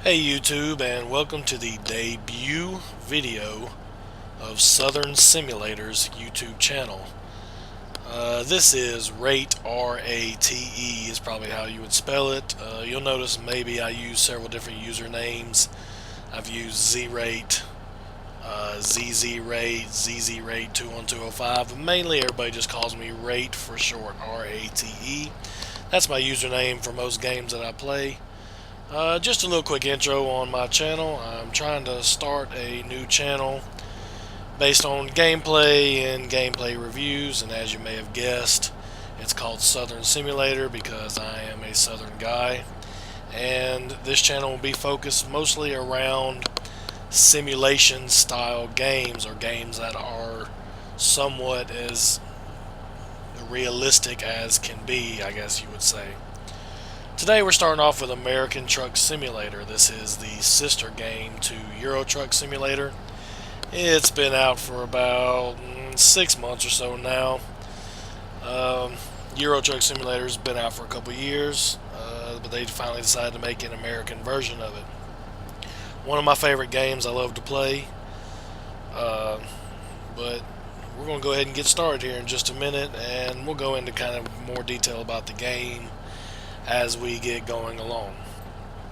Hey YouTube, and welcome to the debut video of Southern Simulator's YouTube channel. This is Rate, R-A-T-E is probably how you would spell it. You'll notice maybe I use several different usernames. I've used Z-Rate, ZZ-Rate, ZZ-Rate 21205, but mainly everybody just calls me Rate for short, R-A-T-E. That's my username for most games that I play. Just a little quick intro on my channel. I'm trying to start a new channel based on gameplay and gameplay reviews, and as you may have guessed, it's called Southern Simulator because I am a southern guy, and this channel will be focused mostly around simulation style games, or games that are somewhat as realistic as can be, I guess you would say. Today we're starting off with American Truck Simulator. This is the sister game to Euro Truck Simulator. It's been out for about 6 months or so now. Euro Truck Simulator has been out for a couple years, but they finally decided to make an American version of it. One of my favorite games I love to play, but we're going to go ahead and get started here in just a minute, and we'll go into kind of more detail about the game as we get going along.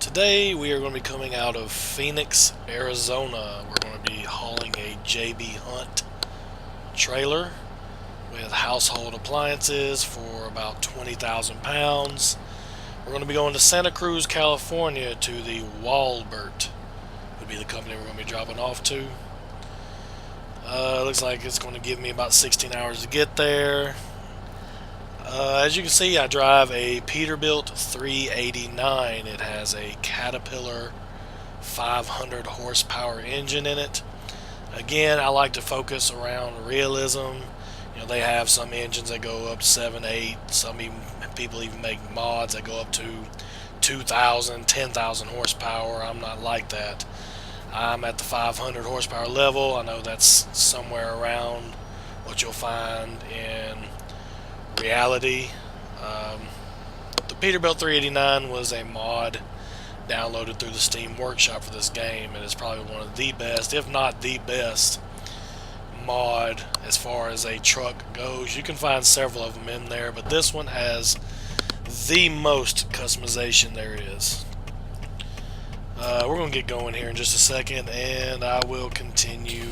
Today we are going to be coming out of Phoenix, Arizona. We're going to be hauling a JB Hunt trailer with household appliances for about 20,000 pounds. We're going to be going to Santa Cruz, California to the Walbert, would be the company we're going to be dropping off to. Looks like it's going to give me about 16 hours to get there. As you can see, I drive a Peterbilt 389. It has a Caterpillar 500 horsepower engine in it. Again, I like to focus around realism. You know, they have some engines that go up to 7, 8. People even make mods that go up to 2,000, 10,000 horsepower. I'm not like that. I'm at the 500 horsepower level. I know that's somewhere around what you'll find in reality. The Peterbilt 389 was a mod downloaded through the Steam Workshop for this game, and it's probably one of the best, if not the best, mod as far as a truck goes. You can find several of them in there, but this one has the most customization there is. We're going to get going here in just a second, and I will continue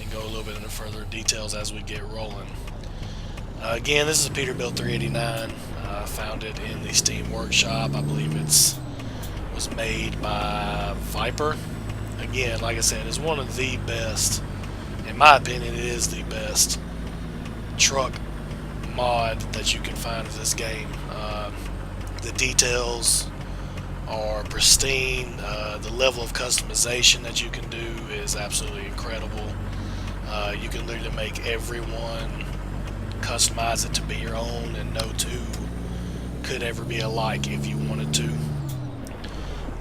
and go a little bit into further details as we get rolling. Again, this is a Peterbilt 389. I found it in the Steam Workshop. I believe it was made by Viper. Again, like I said, it's one of the best, in my opinion, it is the best truck mod that you can find for this game. The details are pristine. The level of customization that you can do is absolutely incredible. You can literally make everyone, customize it to be your own, and no two could ever be alike if you wanted to.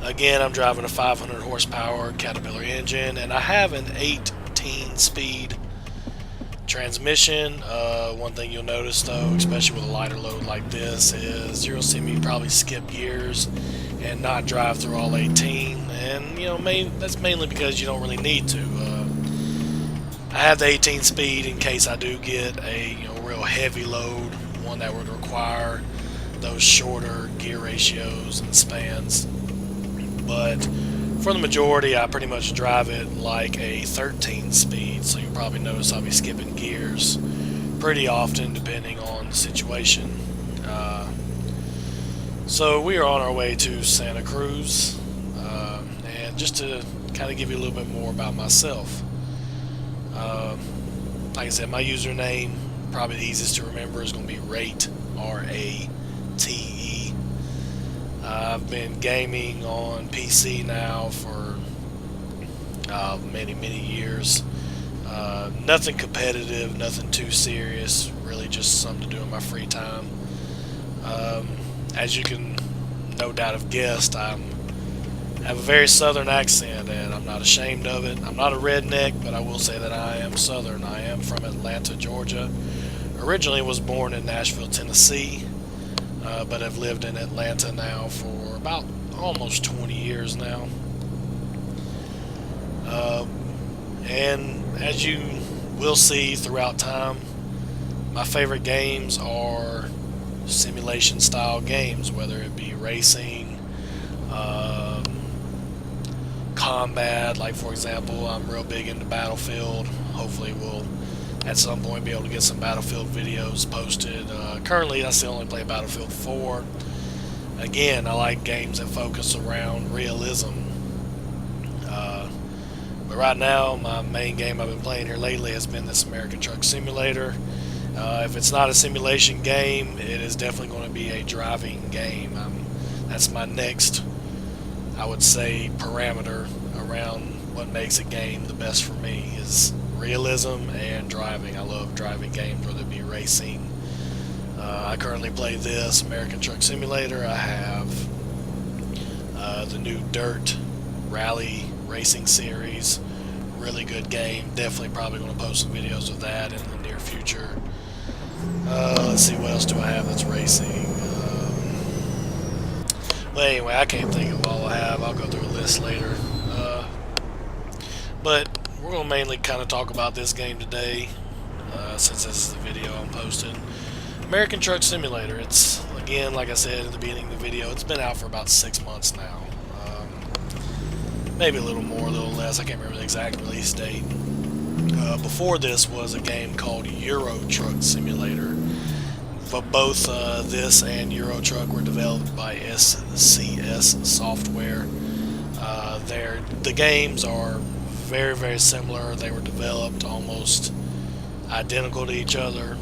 Again, I'm driving a 500 horsepower Caterpillar engine, and I have an 18-speed transmission. One thing you'll notice though, especially with a lighter load like this, is you'll see me probably skip gears and not drive through all 18, and you know, that's mainly because you don't really need to. I have the 18 speed in case I do get a real heavy load, one that would require those shorter gear ratios and spans. But for the majority, I pretty much drive it like a 13 speed, so you'll probably notice I'll be skipping gears pretty often depending on the situation. So we are on our way to Santa Cruz, and just to kind of give you a little bit more about myself. Like I said, my username, probably the easiest to remember, is going to be Rate, R-A-T-E. I've been gaming on PC now for many years. Nothing competitive, nothing too serious, really just something to do in my free time. As you can no doubt have guessed, I have a very southern accent, and I'm not ashamed of it. I'm not a redneck, but I will say that I am southern. I am from Atlanta, Georgia. Originally was born in Nashville, Tennessee, but I've lived in Atlanta now for about almost 20 years now. And as you will see throughout time, my favorite games are simulation style games, whether it be racing, combat. Like, for example, I'm real big into Battlefield. Hopefully we'll at some point be able to get some Battlefield videos posted. Currently I still only play Battlefield 4. Again, I like games that focus around realism. But right now, my main game I've been playing here lately has been this American Truck Simulator. If it's not a simulation game, it is definitely going to be a driving game. That's my next, I would say, parameter around what makes a game the best for me is realism and driving. I love driving games, whether it be racing. I currently play this American Truck Simulator. I have the new Dirt Rally Racing series. Really good game. Definitely probably going to post some videos of that in the near future. Let's see, what else do I have that's racing? But anyway, I can't think of all I have. I'll go through a list later. But we're going to mainly kind of talk about this game today, since this is the video I'm posting. American Truck Simulator. It's, again, like I said at the beginning of the video, it's been out for about 6 months now. Maybe a little more, a little less. I can't remember the exact release date. Before this was a game called Euro Truck Simulator. But both this and Euro Truck were developed by SCS Software. The games are very, very similar. They were developed almost identical to each other,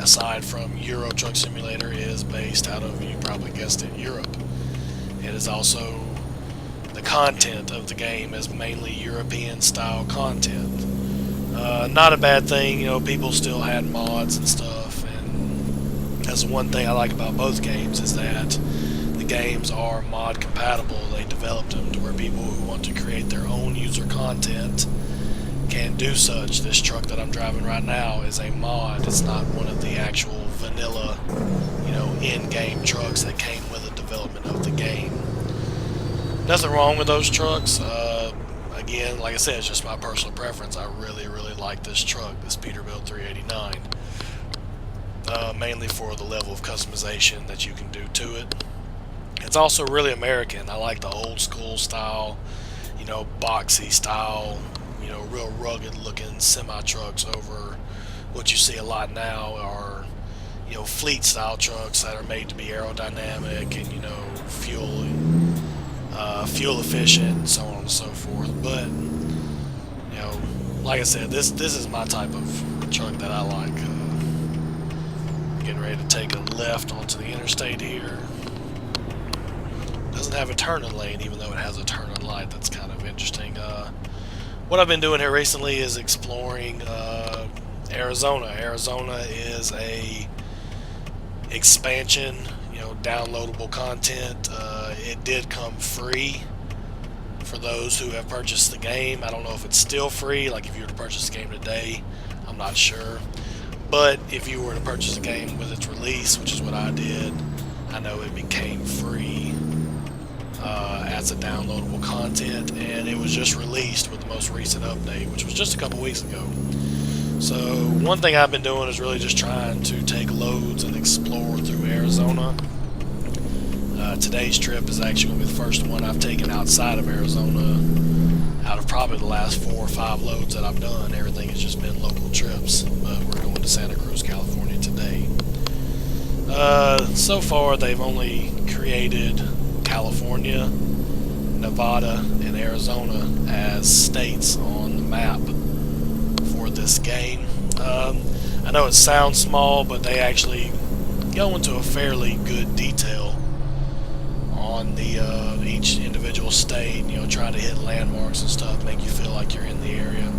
aside from Euro Truck Simulator is based out of, you probably guessed it, Europe. It is also, the content of the game is mainly European style content. Not a bad thing, you know, people still had mods and stuff, and that's one thing I like about both games, is that the games are mod compatible. They developed them to where people who want to create their own user content can do such. This truck that I'm driving right now is a mod. It's not one of the actual vanilla, you know, in-game trucks that came with the development of the game. Nothing wrong with those trucks. Again, like I said, it's just my personal preference. I really, really like this truck, this Peterbilt 389. Mainly for the level of customization that you can do to it. It's also really American. I like the old school style, you know, boxy style, you know, real rugged looking semi-trucks over what you see a lot now are, you know, fleet style trucks that are made to be aerodynamic and, you know, fuel efficient and so on and so forth. But, you know, like I said, this is my type of truck that I like. Getting ready to take a left onto the interstate here. Doesn't have a turning lane, even though it has a turning light. That's kind of interesting. What I've been doing here recently is exploring Arizona. Arizona is a expansion, you know, downloadable content. It did come free for those who have purchased the game. I don't know if it's still free, like if you were to purchase the game today, I'm not sure. But if you were to purchase the game with its release, which is what I did, I know it became free as a downloadable content, and it was just released with the most recent update, which was just a couple weeks ago. So one thing I've been doing is really just trying to take loads and explore through Arizona. Today's trip is actually going to be the first one I've taken outside of Arizona out of probably the last 4 or 5 loads that I've done. Everything has just been local trips, but we're going to Santa Cruz, California today. So far they've only created California, Nevada, and Arizona as states on the map for this game. I know it sounds small, but they actually go into a fairly good detail on the each individual state, you know, trying to hit landmarks and stuff, make you feel like you're in the area.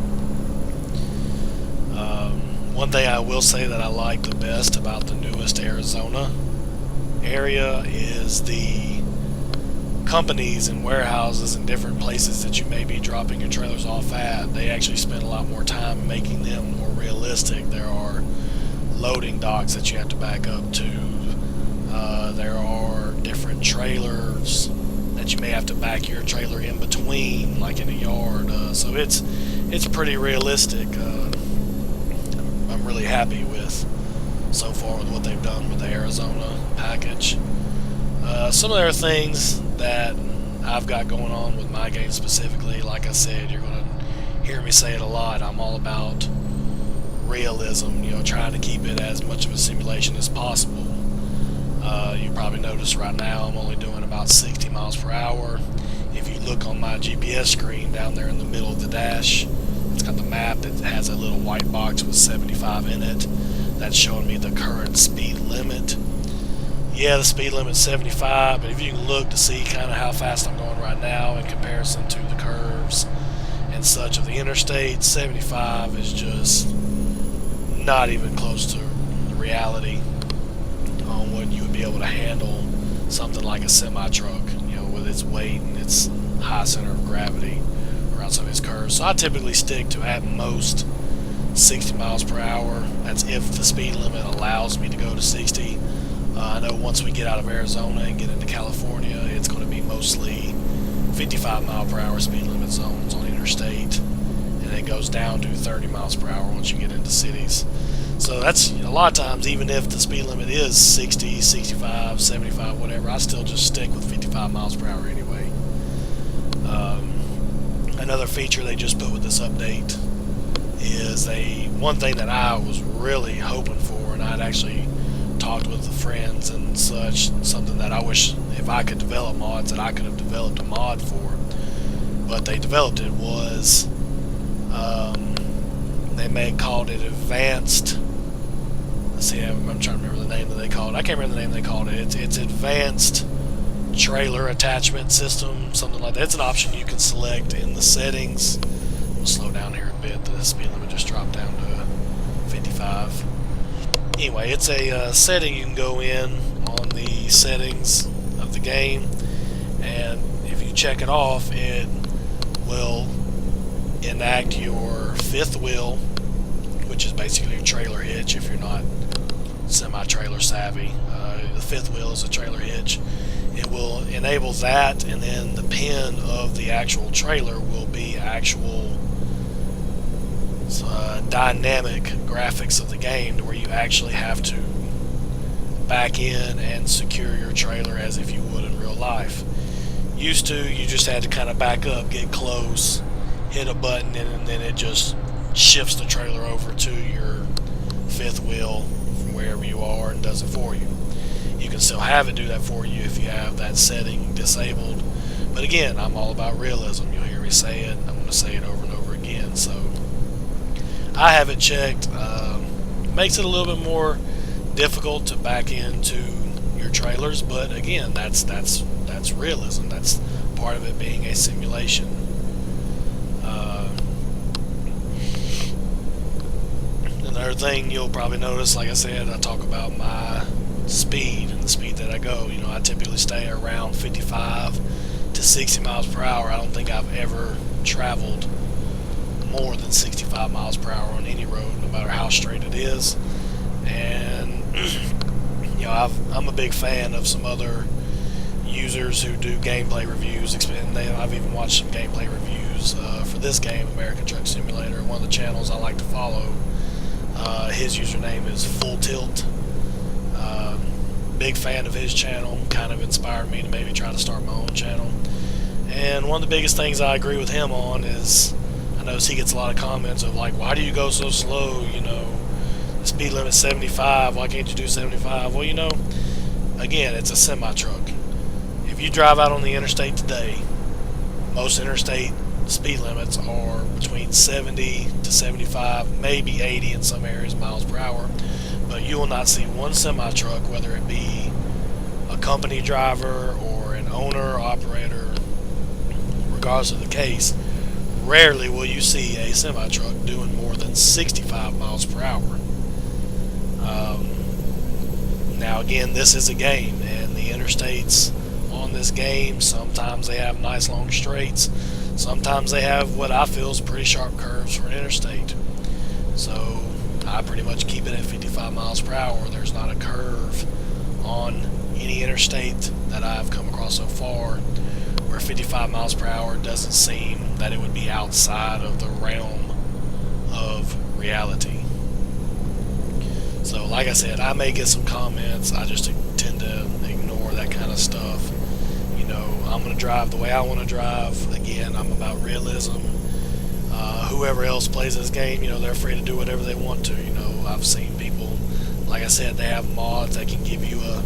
One thing I will say that I like the best about the newest Arizona area is the companies and warehouses and different places that you may be dropping your trailers off at. They actually spend a lot more time making them more realistic. There are loading docks that you have to back up to. There are different trailers that you may have to back your trailer in between, like in a yard. So it's pretty realistic. I'm really happy with so far with what they've done with the Arizona package. Some of the other things that I've got going on with my game specifically, like I said, you're going to hear me say it a lot. I'm all about realism, trying to keep it as much of a simulation as possible. You probably notice right now I'm only doing about 60 miles per hour. If you look on my GPS screen down there in the middle of the dash, it's got the map that has a little white box with 75 in it. That's showing me the current speed limit. Yeah, the speed limit's 75, but if you can look to see kind of how fast I'm going right now in comparison to the curves and such of the interstate, 75 is just not even close to the reality on what you would be able to handle something like a semi-truck, with its weight and its high center of gravity around some of its curves. So I typically stick to at most 60 miles per hour. That's if the speed limit allows me to go to 60. I know once we get out of Arizona and get into California, it's going to be mostly 55 mile per hour speed limit zones on interstate, and it goes down to 30 miles per hour once you get into cities. So that's a lot of times, even if the speed limit is 60, 65, 75, whatever, I still just stick with 55 miles per hour anyway. Another feature they just put with this update is one thing that I was really hoping for, and I'd actually talked with the friends and such, something that I wish if I could develop mods that I could have developed a mod for, but they developed it, was they called it advanced. Let's see, I'm trying to remember the name that they called it. I can't remember the name they called it. It's advanced trailer attachment system, something like that. It's an option you can select in the settings. We'll slow down here a bit. The speed limit just dropped down to 55. Anyway, it's a setting you can go in on the settings of the game, and if you check it off, it will enact your fifth wheel, which is basically a trailer hitch if you're not semi-trailer savvy. The fifth wheel is a trailer hitch. It will enable that, and then the pin of the actual trailer will be actual dynamic graphics of the game, to where you actually have to back in and secure your trailer as if you would in real life. Used to, you just had to kind of back up, get close, hit a button, and then it just shifts the trailer over to your fifth wheel from wherever you are and does it for you. You can still have it do that for you if you have that setting disabled. But again, I'm all about realism. You'll hear me say it. I'm going to say it over and over again. So I have it checked. Makes it a little bit more difficult to back into your trailers, but again, that's realism. That's part of it being a simulation. Another thing you'll probably notice, like I said, I talk about my speed and the speed that I go. I typically stay around 55 to 60 miles per hour. I don't think I've ever traveled more than 65 miles per hour on any road, no matter how straight it is. And I'm a big fan of some other users who do gameplay reviews. I've even watched some gameplay reviews for this game, American Truck Simulator. One of the channels I like to follow, his username is Full Tilt. Big fan of his channel. Kind of inspired me to maybe try to start my own channel. And one of the biggest things I agree with him on is, I notice he gets a lot of comments of like, why do you go so slow? The speed limit's 75. Why can't you do 75? Well, again, it's a semi-truck. If you drive out on the interstate today, most interstate speed limits are between 70 to 75, maybe 80 in some areas, miles per hour. But you will not see one semi-truck, whether it be a company driver or an owner, operator, regardless of the case, rarely will you see a semi-truck doing more than 65 miles per hour. Now again, this is a game, and the interstates on this game, sometimes they have nice long straights, sometimes they have what I feel is pretty sharp curves for an interstate. So I pretty much keep it at 55 miles per hour. There's not a curve on any interstate that I've come across so far where 55 miles per hour doesn't seem that it would be outside of the realm of reality. So like I said, I may get some comments. I just tend to ignore that kind of stuff. You know, I'm going to drive the way I want to drive. Again, I'm about realism. Whoever else plays this game, you know, they're free to do whatever they want to. You know, I've seen people, like I said, they have mods that can give you a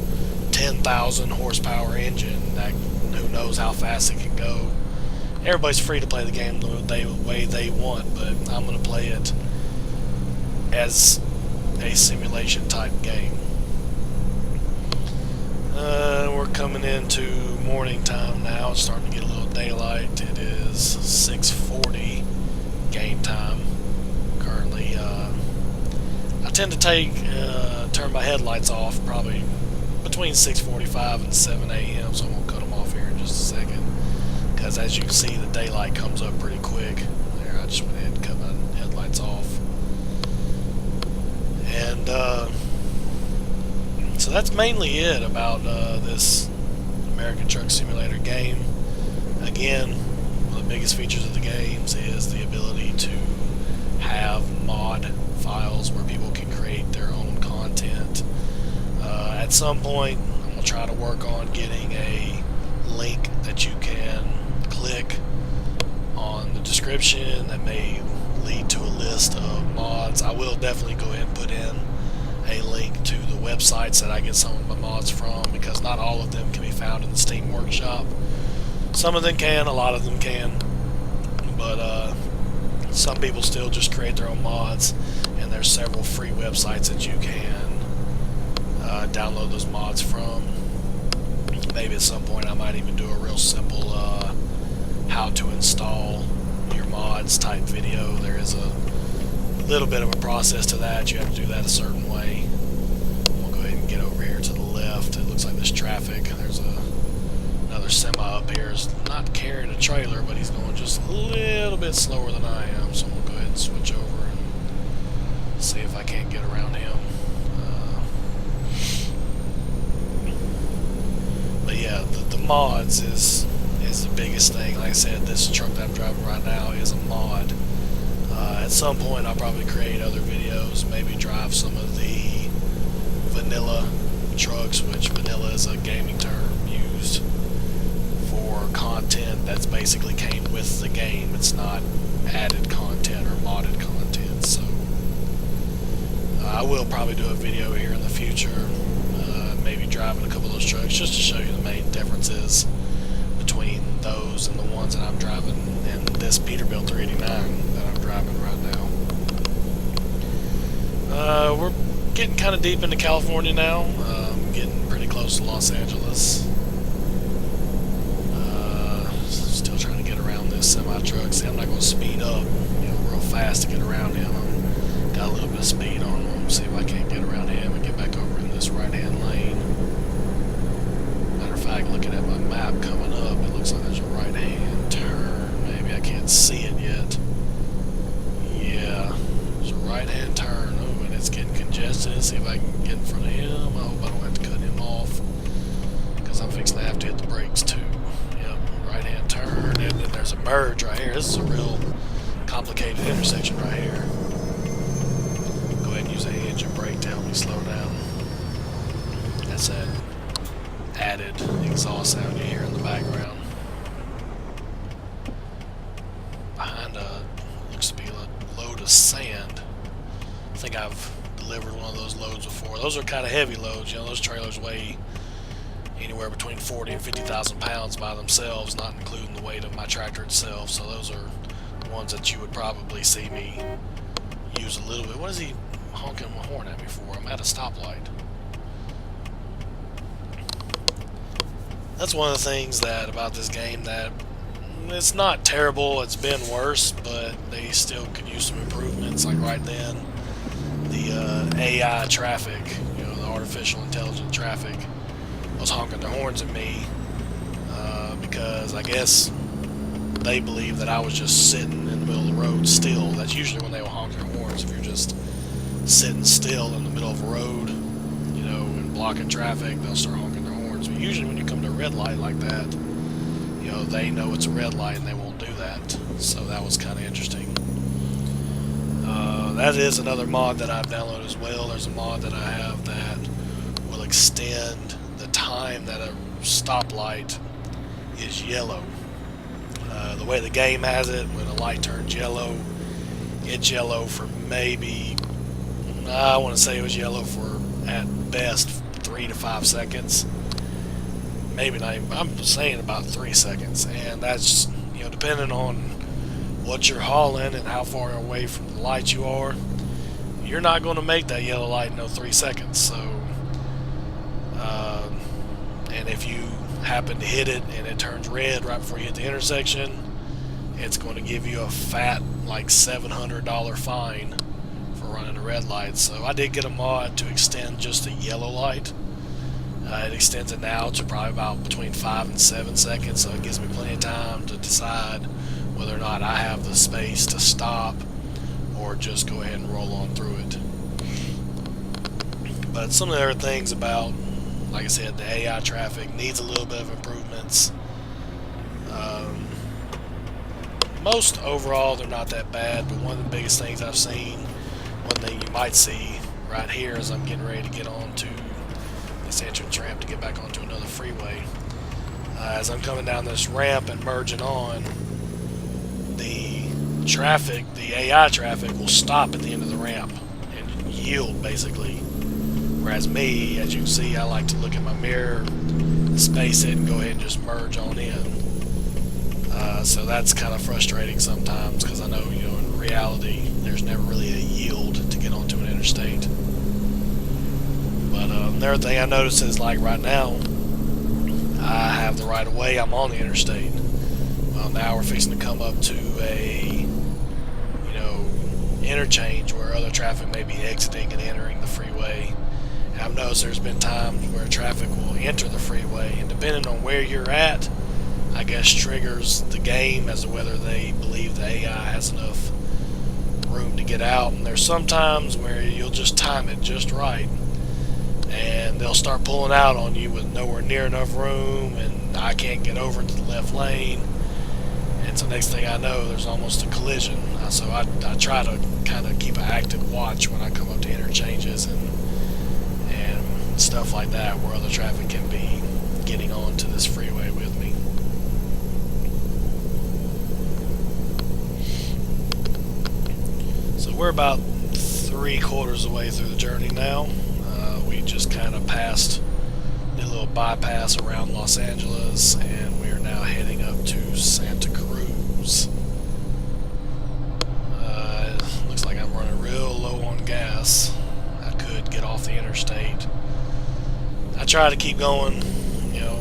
10,000 horsepower engine that who knows how fast it can go. Everybody's free to play the game the way they want, but I'm going to play it as a simulation type game. We're coming into morning time now. It's starting to get a little daylight. It is 6:40 game time currently. I tend to turn my headlights off probably between 6:45 and 7 a.m. so I'm going to cut them off here in just a second, because as you can see, the daylight comes up pretty quick. There, I just went ahead and cut my headlights off. And so that's mainly it about this American Truck Simulator game. Again, one of the biggest features of the games is the ability to have mod files where people can create their own content. At some point, I'm going to try to work on getting a link that you can click on the description that may lead to a list of mods. I will definitely go ahead and put in a link to the websites that I get some of my mods from, because not all of them can be found in the Steam Workshop. Some of them can, a lot of them can, but some people still just create their own mods, and there's several free websites that you can download those mods from. Maybe at some point I might even do a real simple how to install your mods type video. There is a little bit of a process to that. You have to do that a certain way. We'll go ahead and get over here to the left. It looks like there's traffic. There's another semi up here. He's not carrying a trailer, but he's going just a little bit slower than I am. So we'll go ahead and switch over and see if I can't get around him. But yeah, the mods is the biggest thing. Like I said, this truck that I'm driving right now is a mod. At some point I'll probably create other videos, maybe drive some of the vanilla trucks, which vanilla is a gaming term used for content that's basically came with the game. It's not added content or modded content. So I will probably do a video here in the future, maybe driving a couple of those trucks just to show you the main differences between those and the ones that I'm driving in this Peterbilt 389 that I'm driving right now. We're getting kind of deep into California now. Getting pretty close to Los Angeles. Still trying to get around this semi-truck. See, I'm not going to speed up, you know, real fast to get around him. I've got a little bit of speed on him. See if I can't get around him and get back over in this right-hand lane. Matter of fact, looking at my map coming up, it looks like there's a right-hand turn. Maybe I can't see it yet. Yeah, there's a right-hand turn. Oh, and it's getting congested. See if I can get in front of him. I hope I don't have to cut him off, because I'm fixing to have to hit the brakes too. Yep, right-hand turn, and then there's a merge right here. This is a real complicated intersection right here. Go ahead and use a engine brake to help me slow down. That's that added exhaust sound you hear in the background. Behind looks to be a load of sand. I think I've delivered one of those loads before. Those are kind of heavy loads. You know, those trailers weigh anywhere between 40 and 50,000 pounds by themselves, not including the weight of my tractor itself. So those are the ones that you would probably see me use a little bit. What is he honking my horn at me for? I'm at a stoplight. That's one of the things that about this game, that it's not terrible. It's been worse, but they still could use some improvements. Like right then, the AI traffic, you know, the artificial intelligent traffic, was honking their horns at me because I guess they believe that I was just sitting in the middle of the road still. That's usually when they will honk their horns, if you're just sitting still in the middle of a road, you know, and blocking traffic, they'll start honking their horns. But usually when you come to a red light like that, you you know, they know it's a red light and they won't do that. So that was kind of interesting. That is another mod that I've downloaded as well. There's a mod that I have that will extend the time that a stoplight is yellow. The way the game has it, when a light turns yellow, it's yellow for maybe, I want to say it was yellow for at best 3 to 5 seconds. Maybe not even, I'm saying about 3 seconds. And that's, you know, depending on what you're hauling and how far away from the light you are, you're not going to make that yellow light in no 3 seconds. So, and if you happen to hit it and it turns red right before you hit the intersection, it's going to give you a fat, like $700 fine for running a red light. So I did get a mod to extend just the yellow light. It extends it now to probably about between 5 and 7 seconds, so it gives me plenty of time to decide whether or not I have the space to stop or just go ahead and roll on through it. But some of the other things about, like I said, the AI traffic needs a little bit of improvements. Most overall they're not that bad, but one of the biggest things I've seen, one thing you might see right here as I'm getting ready to get onto this entrance ramp to get back onto another freeway, as I'm coming down this ramp and merging on, the traffic, the AI traffic, will stop at the end of the ramp and yield basically. Whereas me, as you can see, I like to look at my mirror, space it, and go ahead and just merge on in. So that's kind of frustrating sometimes, because I know, you know, in reality, there's never really a yield to get onto an interstate. But another thing I noticed is, like right now, I have the right of way. I'm on the interstate. Well, now we're fixing to come up to a, you know, interchange where other traffic may be exiting and entering the freeway. And I've noticed there's been times where traffic will enter the freeway, and depending on where you're at, I guess triggers the game as to whether they believe the AI has enough room to get out. And there's some times where you'll just time it just right, and they'll start pulling out on you with nowhere near enough room, and I can't get over to the left lane, and so next thing I know, there's almost a collision. So I try to kind of keep an active watch when I come up to interchanges and stuff like that, where other traffic can be getting onto this freeway with me. So we're about 3/4 of the way through the journey now. We just kind of passed a little bypass around Los Angeles, and we are now heading up to Santa Cruz. Looks like I'm running real low on gas. I could get off the interstate. I try to keep going, you know,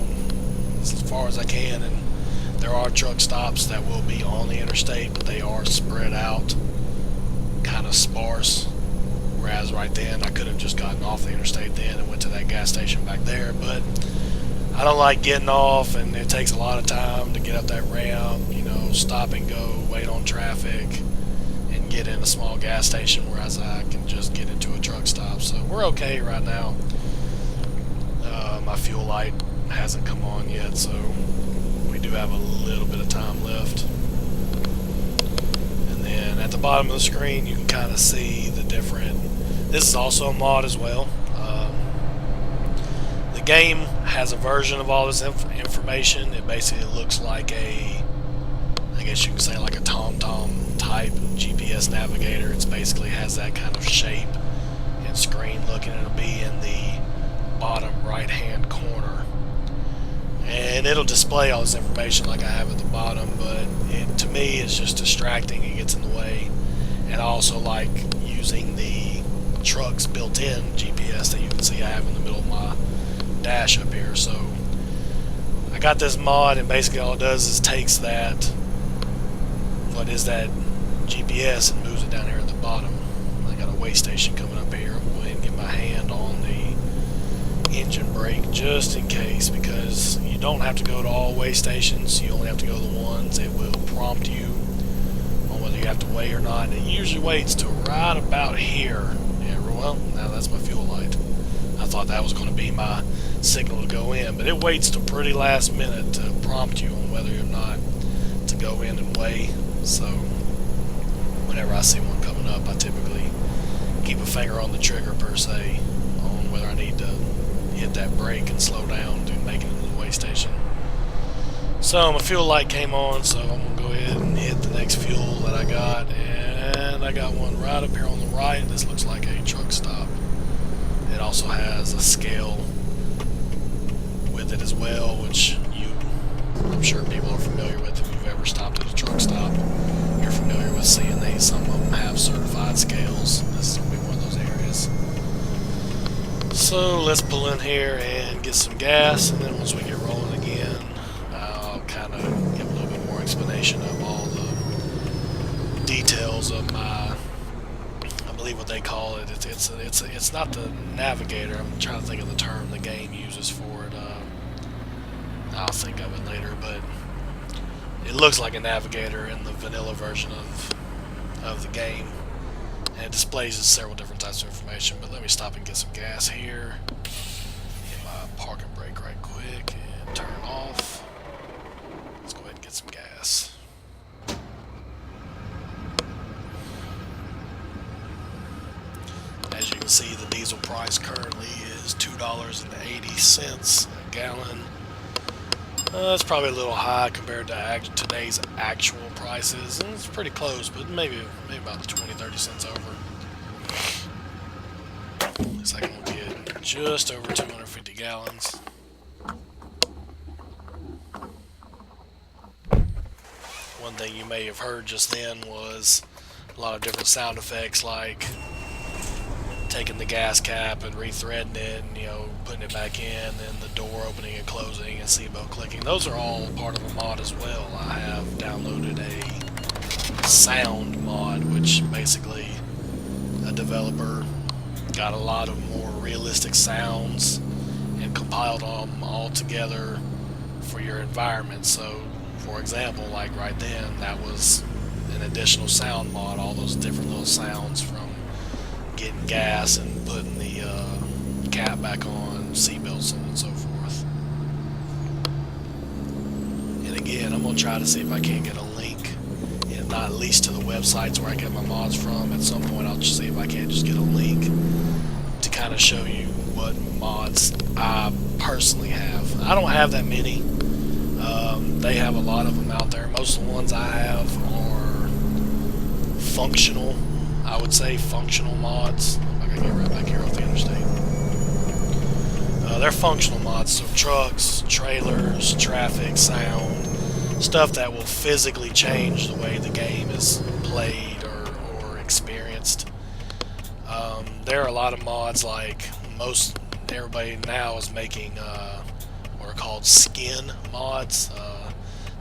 as far as I can, and there are truck stops that will be on the interstate, but they are spread out, kind of sparse. Whereas right then, I could have just gotten off the interstate then and went to that gas station back there, but I don't like getting off, and it takes a lot of time to get up that ramp, you know, stop and go, wait on traffic, and get in a small gas station, whereas I can just get into a truck stop. So we're okay right now. My fuel light hasn't come on yet, so we do have a little bit of time left. And then at the bottom of the screen, you can kind of see the different. This is also a mod as well. The game has a version of all this information. It basically looks like a, I guess you can say like a TomTom type GPS navigator. It basically has that kind of shape and screen look, and it'll be in the bottom right hand corner, and it'll display all this information like I have at the bottom, but it, to me, is just distracting. It gets in the way. And I also like using the truck's built-in GPS that you can see I have in the middle of my dash up here. So I got this mod, and basically all it does is takes that, what is that GPS, and moves it down here at the bottom. I got a weigh station coming up here. I'm going to go ahead and get my hand on the engine brake just in case, because you don't have to go to all weigh stations. You only have to go to the ones. It will prompt you on whether you have to weigh or not, and it usually waits to right about here. Yeah, well, now that's my fuel light. I thought that was going to be my signal to go in, but it waits till pretty last minute to prompt you on whether or not to go in and weigh. So whenever I see one coming up, I typically keep a finger on the trigger per se on whether I need to hit that brake and slow down to make it into the weigh station. So my fuel light came on, so I'm going to go ahead and hit the next fuel that I got, and I got one right up here on the right. This looks like a truck stop. It also has a scale with it as well, which I'm sure people are familiar with. If you've ever stopped at a truck stop, you're familiar with seeing these. Some of them have certified scales. This is going to be one of those areas. So let's pull in here and get some gas, and then once we get rolling again, I'll kind of give a little bit more explanation of all the details of my, I believe what they call it. It's not the navigator. I'm trying to think of the term the game uses for it. I'll think of it later, but it looks like a navigator in the vanilla version of the game, and it displays several different types of information. But let me stop and get some gas here. Hit my parking brake right quick and turn off. Let's go ahead and get some gas. As you can see, the diesel price currently is $2.80 a gallon. It's probably a little high compared to today's actual prices, and it's pretty close, but maybe about 20-30 cents over. Looks like I'm going to get just over 250 gallons. One thing you may have heard just then was a lot of different sound effects, like taking the gas cap and rethreading it, and putting it back in, and the door opening and closing, and seatbelt clicking. Those are all part of a mod as well. I have downloaded a sound mod, which basically a developer got a lot of more realistic sounds and compiled them all together for your environment. So for example, like right then, that was an additional sound mod, all those different little sounds from getting gas and putting the cap back on, seatbelts, so on and so forth. And again, I'm going to try to see if I can't get a link, and not least to the websites where I get my mods from. At some point, I'll just see if I can't just get a link to kind of show you what mods I personally have. I don't have that many. They have a lot of them out there. Most of the ones I have are functional. I would say functional mods. I gotta get right back here off the interstate. They're functional mods, so trucks, trailers, traffic, sound, stuff that will physically change the way the game is played or experienced. There are a lot of mods, like everybody now is making what are called skin mods.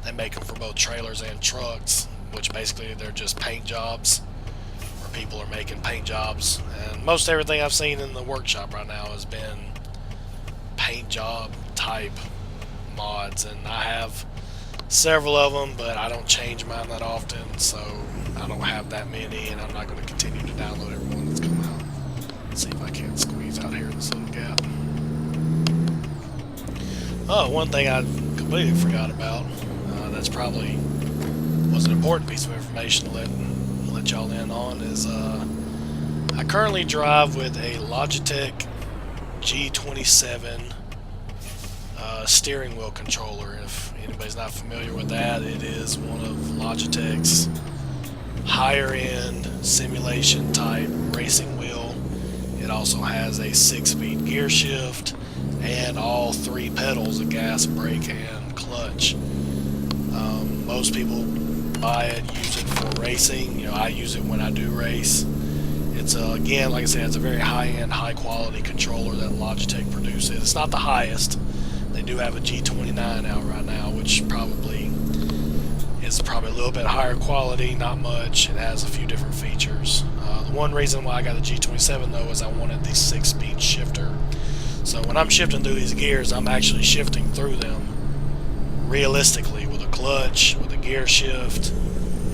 They make them for both trailers and trucks, which basically they're just paint jobs. People are making paint jobs, and most everything I've seen in the workshop right now has been paint job type mods, and I have several of them, but I don't change mine that often, so I don't have that many, and I'm not going to continue to download every one that's come out. Let's see if I can squeeze out here in this little gap. Oh, one thing I completely forgot about, that's probably was an important piece of information to let y'all in on, is I currently drive with a Logitech G27 steering wheel controller. If anybody's not familiar with that, it is one of Logitech's higher end simulation type racing wheel. It also has a 6-speed gear shift and all 3 pedals, a gas, brake, and clutch. Most people buy it, use it for racing. I use it when I do race. It's again, like I said, it's a very high-end, high-quality controller that Logitech produces. It's not the highest. They do have a G29 out right now, which is probably a little bit higher quality, not much. It has a few different features. The one reason why I got the G27 though is I wanted the 6-speed shifter. So when I'm shifting through these gears, I'm actually shifting through them realistically with a clutch, with a gear shift,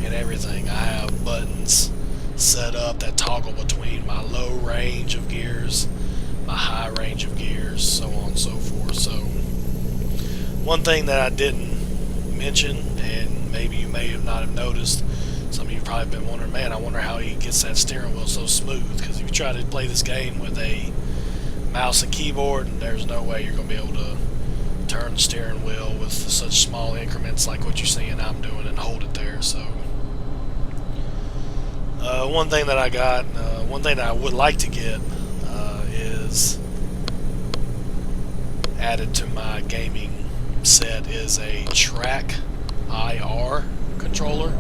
and everything. I have buttons set up that toggle between my low range of gears, my high range of gears, so on and so forth. So one thing that I didn't mention, and maybe you may have not have noticed, some of you probably been wondering, man, I wonder how he gets that steering wheel so smooth, because if you try to play this game with a mouse and keyboard, there's no way you're going to be able to turn the steering wheel with such small increments like what you're seeing I'm doing and hold it there. So one thing that I got, one thing that I would like to get is added to my gaming set is a track IR controller.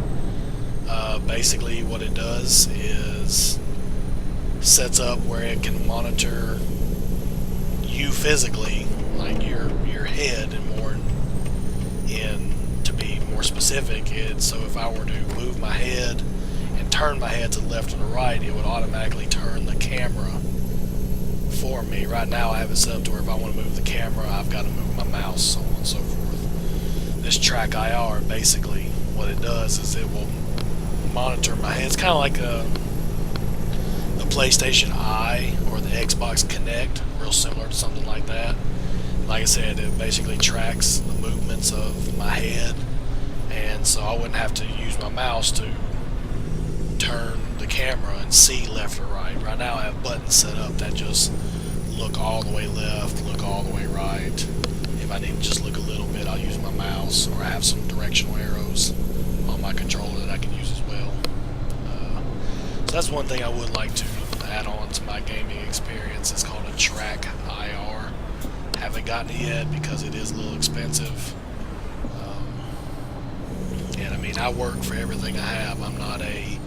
Basically what it does is sets up where it can monitor you physically, like your head, and more to be more specific, so if I were to move my head and turn my head to the left or the right, it would automatically turn the camera for me. Right now I have it set up to where if I want to move the camera, I've got to move my mouse, so on and so forth. This track IR, basically what it does is it will monitor my head. It's kind of like the PlayStation Eye or the Xbox Kinect, real similar to something like that. Like I said, it basically tracks the movements of my head, and so I wouldn't have to use my mouse to turn the camera and see left or right. Right now I have buttons set up that just look all the way left, look all the way right. If I need to just look a little bit, I'll use my mouse, or I have some directional arrows on my controller that I can use as well. So that's one thing I would like to add on to my gaming experience. It's called a track IR. Haven't gotten it yet because it is a little expensive. And I mean, I work for everything I have. I'm not a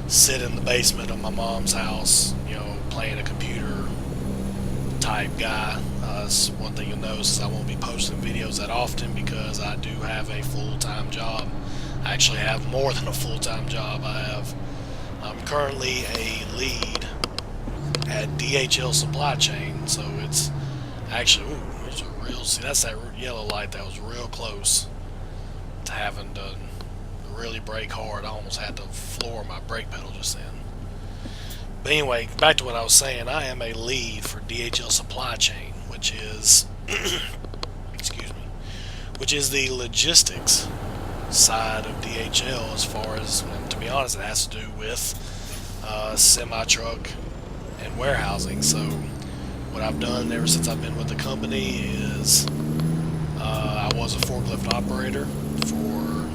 sit in the basement of my mom's house, you know, playing a computer type guy. That's one thing you'll notice is I won't be posting videos that often because I do have a full-time job. I actually have more than a full-time job. I'm currently a lead at DHL Supply Chain, so it's actually, there's a real, see, that's that yellow light that was real close to having to really brake hard. I almost had to floor my brake pedal just then. But anyway, back to what I was saying, I am a lead for DHL Supply Chain, which is, excuse me, which is the logistics side of DHL as far as, and to be honest, it has to do with semi-truck and warehousing. So what I've done ever since I've been with the company is I was a forklift operator for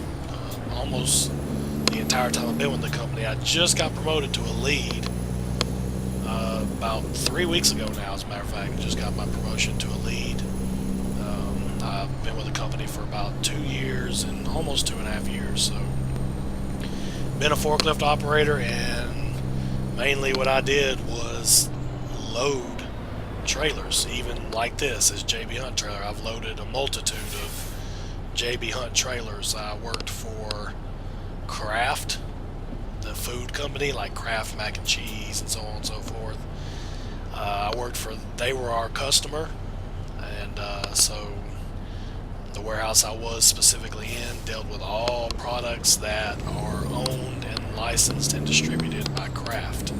almost the entire time I've been with the company. I just got promoted to a lead about 3 weeks ago now, as a matter of fact. I just got my promotion to a lead. I've been with the company for about 2 years and almost 2.5 years. So been a forklift operator, and mainly what I did was load trailers. Even like this is JB Hunt trailer. I've loaded a multitude of JB Hunt trailers. I worked for Kraft, the food company, like Kraft mac and cheese and so on and so forth. I worked for, they were our customer, and so the warehouse I was specifically in dealt with all products that are owned and licensed and distributed by Kraft.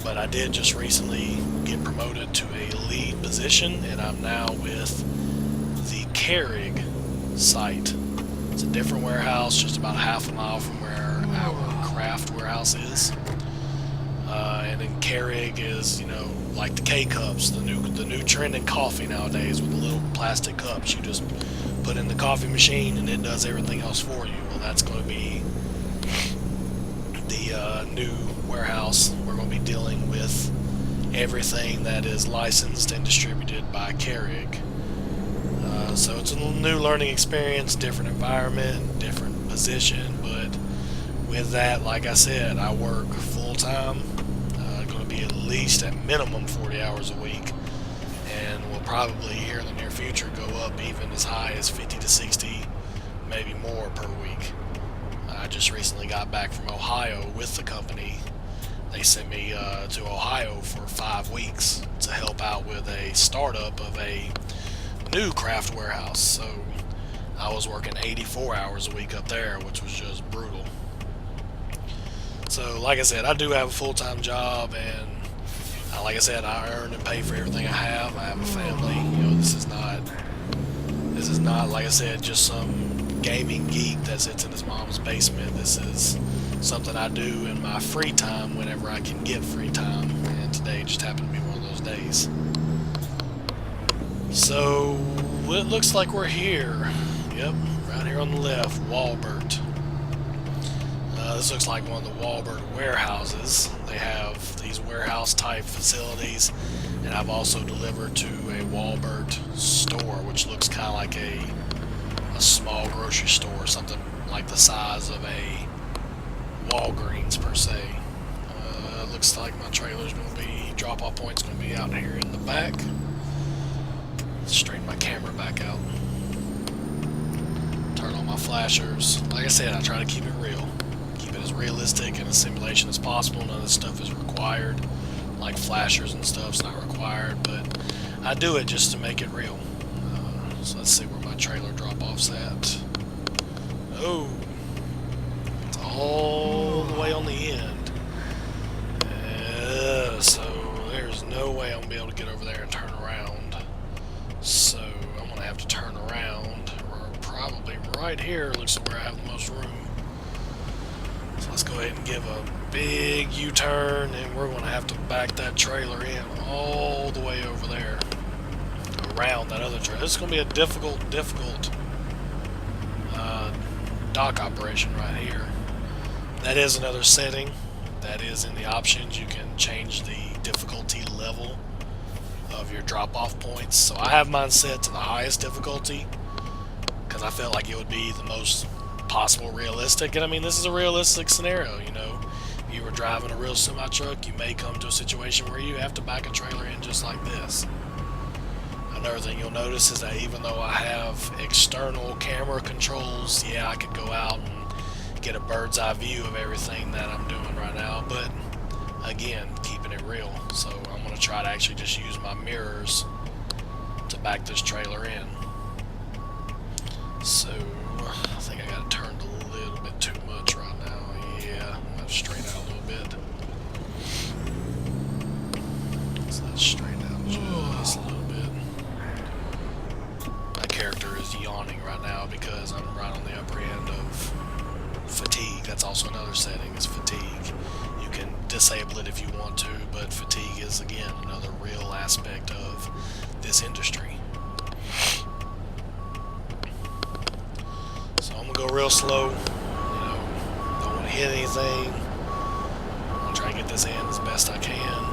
But I did just recently get promoted to a lead position, and I'm now with the Carrig site. It's a different warehouse, just about half a mile from where our Kraft warehouse is. And then Carrig is, you know, like the K-cups, the new trend in coffee nowadays with the little plastic cups. You just put in the coffee machine and it does everything else for you. Well, that's going to be the new warehouse. We're going to be dealing with everything that is licensed and distributed by Carrig. So it's a new learning experience, different environment, different position, but with that, like I said, I work full-time. Going to be at least at minimum 40 hours a week, and will probably here in the near future go up even as high as 50 to 60, maybe more per week. I just recently got back from Ohio with the company. They sent me to Ohio for 5 weeks to help out with a startup of a new Kraft warehouse. So I was working 84 hours a week up there, which was just brutal. So like I said, I do have a full-time job, and Like I said, I earn and pay for everything I have. I have a family. You know, this is not like I said, just some gaming geek that sits in his mom's basement. This is something I do in my free time whenever I can get free time, and today just happened to be one of those days. So it looks like we're here. Yep, right here on the left, Walbert. This looks like one of the Walbert warehouses. They have these warehouse type facilities, and I've also delivered to a Walbert store, which looks kind of like a small grocery store, something like the size of a Walgreens per se. Looks like my trailer's going to be, drop-off point's going to be out here in the back. Straighten my camera back out. Turn on my flashers. Like I said, I try to keep it real. Keep it as realistic and a simulation as possible. None of this stuff is required. Like flashers and stuff's not required, but I do it just to make it real. So let's see where my trailer drop-off's at. Oh, it's all the way on the end. So there's no way I'm going to be able to get over there and turn around. So I'm going to have to turn around, or probably right here looks like where I have the most room. So let's go ahead and give a big U-turn, and we're going to have to back that trailer in all the way over there, around that other trailer. This is going to be a difficult dock operation right here. That is another setting. That is in the options. You can change the difficulty level of your drop-off points. So I have mine set to the highest difficulty because I felt like it would be the most possible realistic. And I mean, this is a realistic scenario, you know. If you were driving a real semi-truck, you may come to a situation where you have to back a trailer in just like this. Another thing you'll notice is that even though I have external camera controls, yeah, I could go out and get a bird's eye view of everything that I'm doing right now, but again, keeping it real. So I'm going to try to actually just use my mirrors to back this trailer in. So I think I got it turned a little bit too much right now. Yeah, I'm going to have to straighten out a little bit. So let's straighten out just a little bit. My character is yawning right now because I'm right on the upper end of fatigue. That's also another setting, is fatigue. You can disable it if you want to, but fatigue is again another real aspect of this industry. So I'm gonna go real slow, you know, don't want to hit anything. I'm gonna try to get this in as best I can.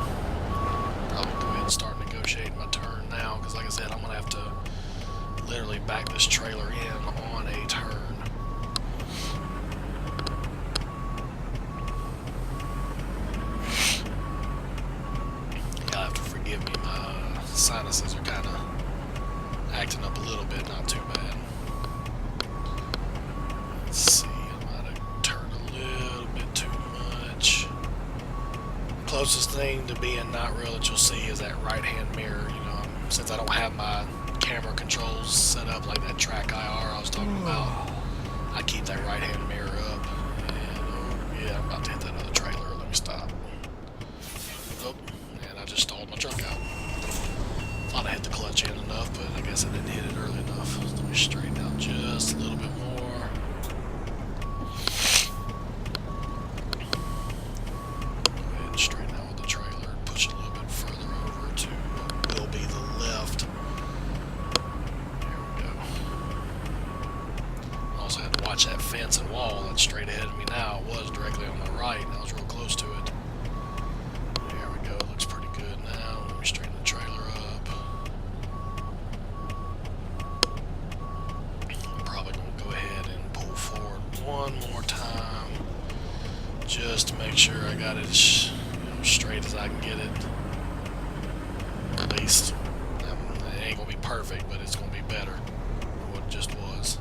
Probably go ahead and start negotiating my turn now, because like I said, I'm gonna have to literally back this trailer in on a turn. Sinuses are kind of acting up a little bit, not too bad. Let's see, I might have turned a little bit too much. The closest thing to being not real that you'll see is that right hand mirror. You know, since I don't have my camera controls set up like that track IR I was talking about, I keep that right hand mirror up. And yeah, I'm about to hit that other trailer. Let me stop. Oh, and I just stalled my truck out. Thought I hit the clutch in enough, but I guess I didn't hit it early enough. So let me straighten out just a little bit more. Go ahead and straighten out with the trailer. Push it a little bit further over to what will be the left. There we go. Also had to watch that fence and wall that's straight ahead of me now. It was directly on my right, and I was real close to it. There we go. Looks pretty good now. Let me straighten the trailer up. One more time, just to make sure I got it as straight as I can get it. At least it ain't gonna be perfect, but it's gonna be better than what it just was.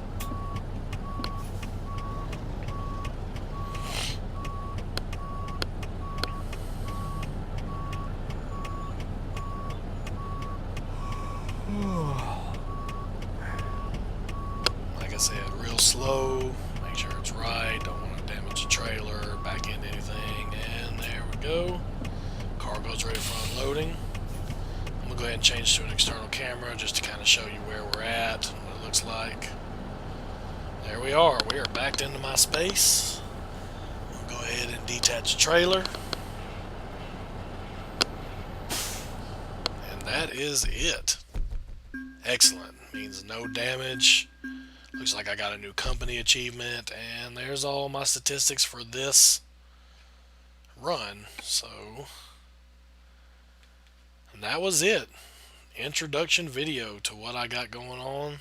Like I said, real slow. Make sure it's right, don't want to damage the trailer, back into anything, and there we go. Car goes right in front loading. I'm going to go ahead and change to an external camera just to kind of show you where we're at and what it looks like. There we are. We are backed into my space. I'll go ahead and detach the trailer. And that is it. Excellent. Means no damage. Looks like I got a new company achievement. And there's all my statistics for this run. So, and that was it. Introduction video to what I got going on.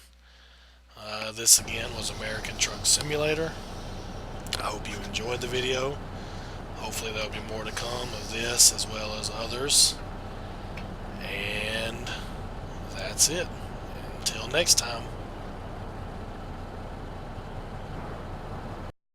This again was American Truck Simulator. I hope you enjoyed the video. Hopefully there'll be more to come of this as well as others. And that's it. Until next time.